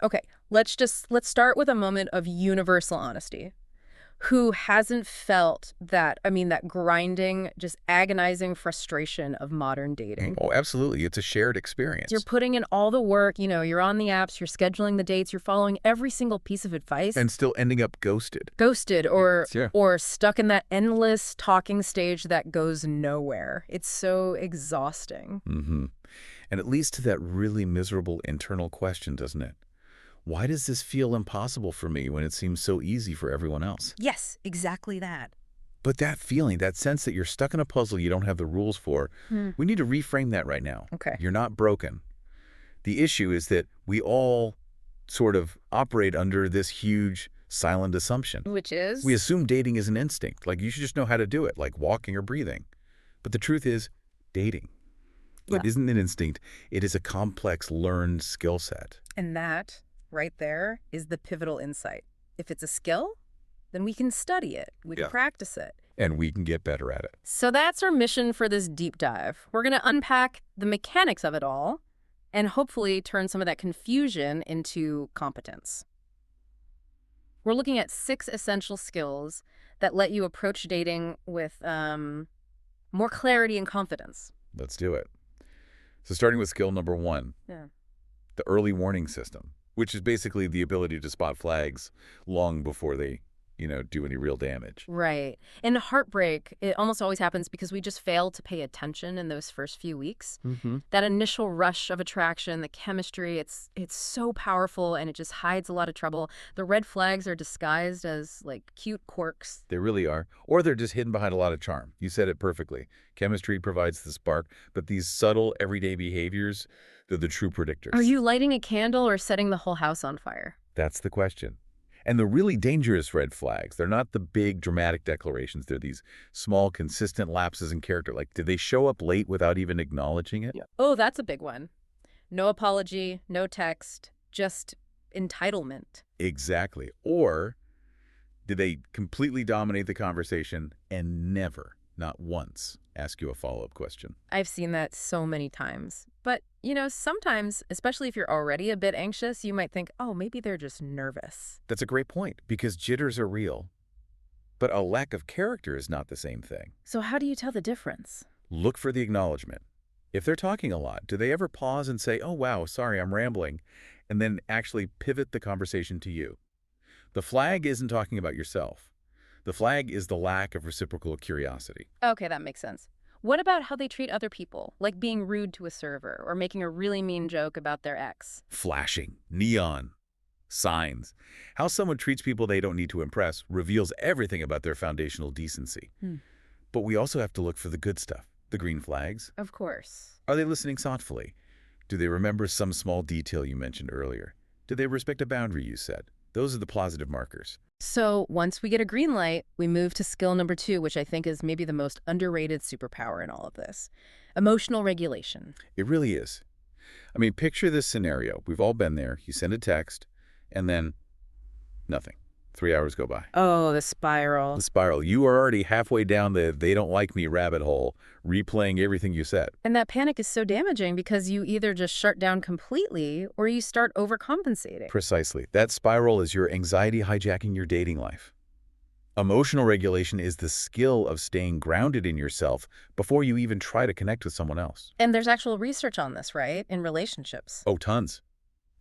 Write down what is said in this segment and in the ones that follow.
Okay, let's start with a moment of universal honesty. Who hasn't felt that grinding, just agonizing frustration of modern dating? Oh, absolutely. It's a shared You're experience. putting in all the work, you're on the apps, you're scheduling the dates, you're following every single piece of advice, And still ending up ghosted. ghosted or Yes, yeah. or stuck in that endless talking stage that goes nowhere. It's so exhausting. Mm-hmm. And it leads to that really miserable internal question, doesn't it? Why does this feel impossible for me when it seems so easy for everyone else? Yes, exactly that. But that feeling, that sense that you're stuck in a puzzle you don't have the rules for, Hmm. we need to reframe that right now. Okay. You're not broken. The issue is that we all sort of operate under this huge silent assumption. Which We is? assume dating is an instinct, like you should just know how to do it, like walking or breathing. But the truth is, dating, Yeah. it isn't an instinct. It is a complex learned skill set. And that, right there, is the pivotal insight. If it's a skill, then we can study it, we can Yeah. practice it. And we can get better at it. So that's our mission for this deep dive. We're going to unpack the mechanics of it all and hopefully turn some of that confusion into competence. We're looking at 6 essential skills that let you approach dating with more clarity and confidence. Let's do it. So starting with skill number 1, Yeah. the early warning system, which is basically the ability to spot flags long before they, do any real damage. Right. And heartbreak, it almost always happens because we just fail to pay attention in those first few weeks. Mm-hmm. That initial rush of attraction, the chemistry, it's so powerful and it just hides a lot of trouble. The red flags are disguised as like cute quirks. They really are. Or they're just hidden behind a lot of charm. You said it perfectly. Chemistry provides the spark, but these subtle, everyday behaviors, they're the true predictors. Are you lighting a candle or setting the whole house on fire? That's the question. And the really dangerous red flags, they're not the big dramatic declarations. They're these small, consistent lapses in character. Like, did they show up late without even acknowledging it? Yeah. Oh, that's a big one. No apology, no text, just entitlement. Exactly. Or did they completely dominate the conversation and never, not once, ask you a follow-up question? I've seen that so many times. But, sometimes, especially if you're already a bit anxious, you might think, oh, maybe they're just nervous. That's a great point, because jitters are real. But a lack of character is not the same thing. So how do you tell the difference? Look for the acknowledgement. If they're talking a lot, do they ever pause and say, oh, wow, sorry, I'm rambling, and then actually pivot the conversation to you? The flag isn't talking about yourself. The flag is the lack of reciprocal curiosity. Okay, that makes sense. What about how they treat other people, like being rude to a server or making a really mean joke about their ex? Flashing, neon, signs. How someone treats people they don't need to impress reveals everything about their foundational decency. Hmm. But we also have to look for the good stuff, the green flags. Of course. Are they listening thoughtfully? Do they remember some small detail you mentioned earlier? Do they respect a boundary you set? Those are the positive markers. So once we get a green light, we move to skill number 2, which I think is maybe the most underrated superpower in all of this. Emotional regulation. It really is. I mean, picture this scenario. We've all been there. You send a text, and then nothing. 3 hours go by. Oh, the spiral. The spiral. You are already halfway down the they don't like me rabbit hole, replaying everything you said. And that panic is so damaging because you either just shut down completely or you start overcompensating. Precisely. That spiral is your anxiety hijacking your dating life. Emotional regulation is the skill of staying grounded in yourself before you even try to connect with someone else. And there's actual research on this, right? In relationships. Oh, tons.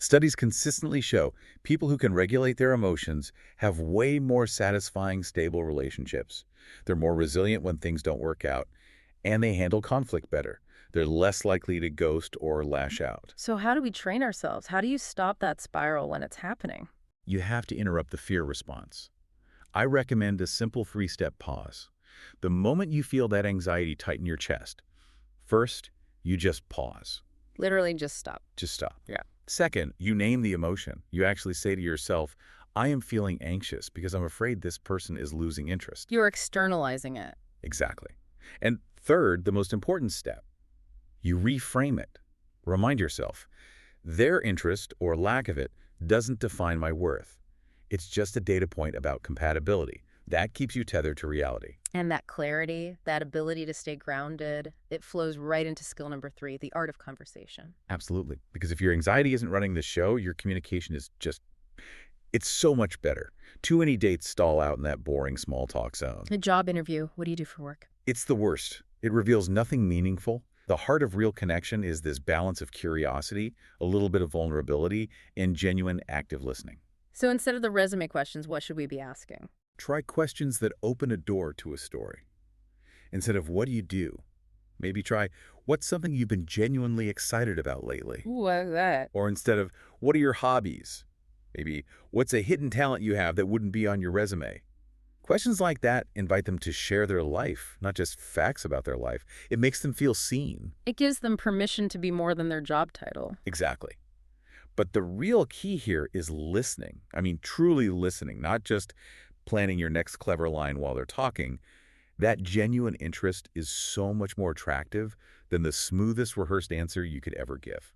Studies consistently show people who can regulate their emotions have way more satisfying, stable relationships. They're more resilient when things don't work out, and they handle conflict better. They're less likely to ghost or lash out. So how do we train ourselves? How do you stop that spiral when it's happening? You have to interrupt the fear response. I recommend a simple 3-step pause. The moment you feel that anxiety tighten your chest, first, you just pause. Literally just stop. Just stop. Yeah. Second, you name the emotion. You actually say to yourself, I am feeling anxious because I'm afraid this person is losing interest. You're externalizing it. Exactly. And third, the most important step, you reframe it. Remind yourself, their interest or lack of it doesn't define my worth. It's just a data point about compatibility. That keeps you tethered to reality. And that clarity, that ability to stay grounded, it flows right into skill number 3, the art of conversation. Absolutely. Because if your anxiety isn't running the show, your communication is just, it's so much better. Too many dates stall out in that boring small talk zone. A job interview, what do you do for work? It's the worst. It reveals nothing meaningful. The heart of real connection is this balance of curiosity, a little bit of vulnerability, and genuine active listening. So instead of the resume questions, what should we be asking? Try questions that open a door to a story. Instead of what do you do? Maybe try what's something you've been genuinely excited about lately? Ooh, what's that? Or instead of what are your hobbies? Maybe what's a hidden talent you have that wouldn't be on your resume? Questions like that invite them to share their life, not just facts about their life. It makes them feel seen. It gives them permission to be more than their job title. Exactly. But the real key here is listening. I mean, truly listening, not just planning your next clever line while they're talking. That genuine interest is so much more attractive than the smoothest rehearsed answer you could ever give.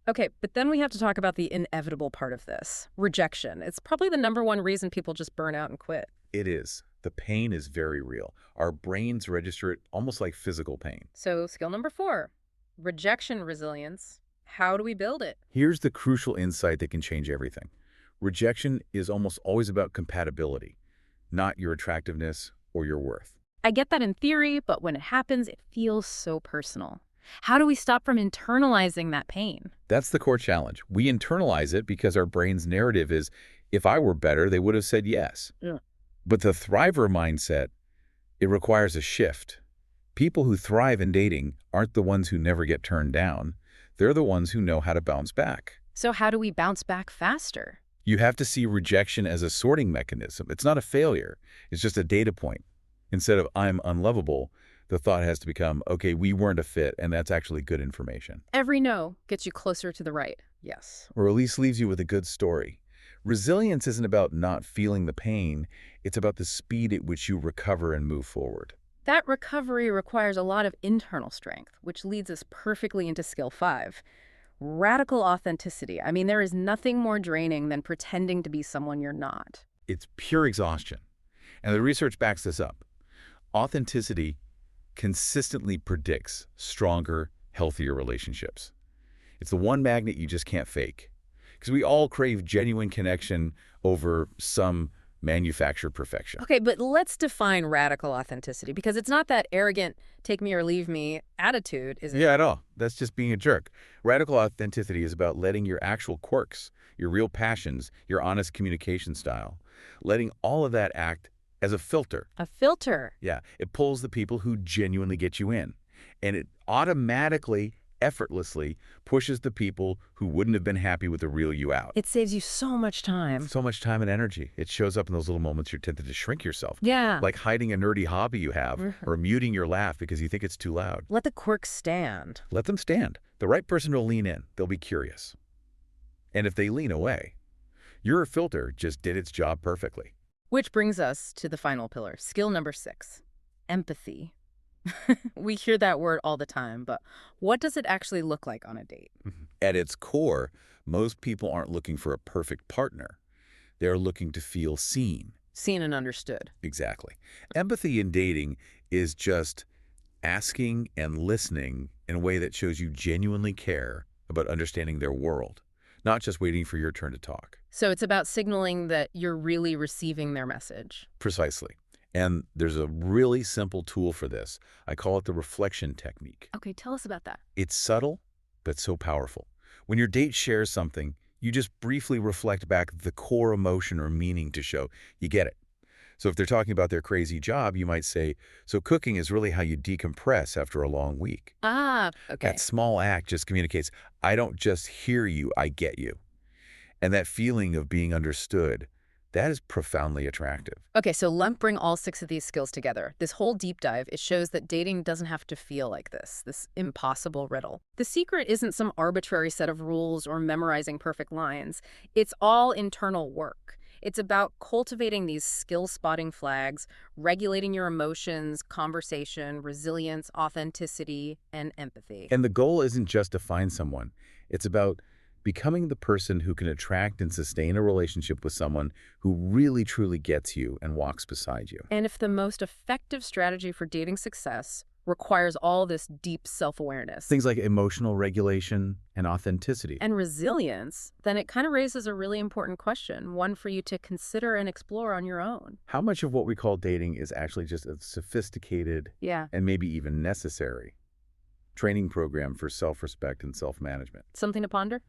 Okay, but then we have to talk about the inevitable part of this, rejection. It's probably the #1 reason people just burn out and quit. It is. The pain is very real. Our brains register it almost like physical pain. So skill number 4, rejection resilience. How do we build it? Here's the crucial insight that can change everything. Rejection is almost always about compatibility, not your attractiveness or your worth. I get that in theory, but when it happens, it feels so personal. How do we stop from internalizing that pain? That's the core challenge. We internalize it because our brain's narrative is, if I were better, they would have said yes. Yeah. But the thriver mindset, it requires a shift. People who thrive in dating aren't the ones who never get turned down. They're the ones who know how to bounce back. So how do we bounce back faster? You have to see rejection as a sorting mechanism. It's not a failure. It's just a data point. Instead of I'm unlovable, the thought has to become, okay, we weren't a fit, and that's actually good information. Every no gets you closer to the right. Yes. Or at least leaves you with a good story. Resilience isn't about not feeling the pain. It's about the speed at which you recover and move forward. That recovery requires a lot of internal strength, which leads us perfectly into skill 5. Radical authenticity. I mean, there is nothing more draining than pretending to be someone you're not. It's pure exhaustion. And the research backs this up. Authenticity consistently predicts stronger, healthier relationships. It's the one magnet you just can't fake. Because we all crave genuine connection over some manufactured perfection. Okay, but let's define radical authenticity, because it's not that arrogant, take me or leave me attitude, is it? Yeah, at all. That's just being a jerk. Radical authenticity is about letting your actual quirks, your real passions, your honest communication style, letting all of that act as a filter. A filter. Yeah, it pulls the people who genuinely get you in. And it automatically, effortlessly pushes the people who wouldn't have been happy with the real you out. It saves you so much time. So much time and energy. It shows up in those little moments you're tempted to shrink yourself. Yeah. Like hiding a nerdy hobby you have or muting your laugh because you think it's too loud. Let the quirks stand. Let them stand. The right person will lean in. They'll be curious. And if they lean away, your filter just did its job perfectly. Which brings us to the final pillar, skill number 6, empathy. We hear that word all the time, but what does it actually look like on a date? At its core, most people aren't looking for a perfect partner. They're looking to feel seen. Seen and understood. Exactly. Empathy in dating is just asking and listening in a way that shows you genuinely care about understanding their world, not just waiting for your turn to talk. So it's about signaling that you're really receiving their message. Precisely. And there's a really simple tool for this. I call it the reflection technique. Okay, tell us about that. It's subtle, but so powerful. When your date shares something, you just briefly reflect back the core emotion or meaning to show you get it. So if they're talking about their crazy job, you might say, so cooking is really how you decompress after a long week. Ah, okay. That small act just communicates, I don't just hear you, I get you. And that feeling of being understood, that is profoundly attractive. Okay, so let's bring all 6 of these skills together. This whole deep dive, it shows that dating doesn't have to feel like this impossible riddle. The secret isn't some arbitrary set of rules or memorizing perfect lines. It's all internal work. It's about cultivating these skill-spotting flags, regulating your emotions, conversation, resilience, authenticity, and empathy. And the goal isn't just to find someone. It's about becoming the person who can attract and sustain a relationship with someone who really truly gets you and walks beside you. And if the most effective strategy for dating success requires all this deep self-awareness Things like emotional regulation and authenticity. and resilience, then it kind of raises a really important question, one for you to consider and explore on your own. How much of what we call dating is actually just a sophisticated Yeah, and maybe even necessary training program for self-respect and self-management? something to ponder?